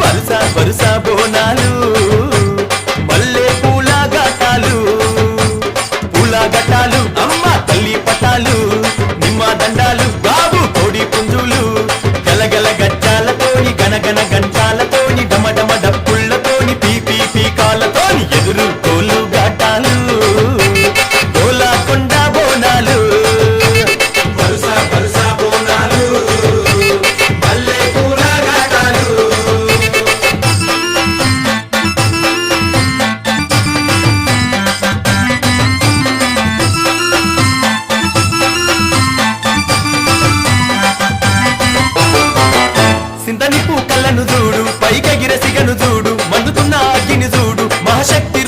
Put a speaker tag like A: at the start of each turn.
A: వరుస వరుస బోనాలు మల్లె పూల ఘటాలు పూల ఘటాలు అమ్మ తల్లి పటాలు నిమ్మ దండాలు బాబు కోడి పుంజులు గలగల గజ్జాలతోని గనగన గంటాలతోని డమడమ డప్పుళ్లతోని పీపీ పీకాలతోని ఎదురు కోలు ఘటాలు గోలాకొండ బోనాలు
B: వరుస వరుస బోనాలు మల్లె పూల ఘటాలు
A: సింతని పూకళ్ళను చూడు పైకెగిర సిగను చూడు మండుతున్న అగ్గిని చూడు మహాశక్తి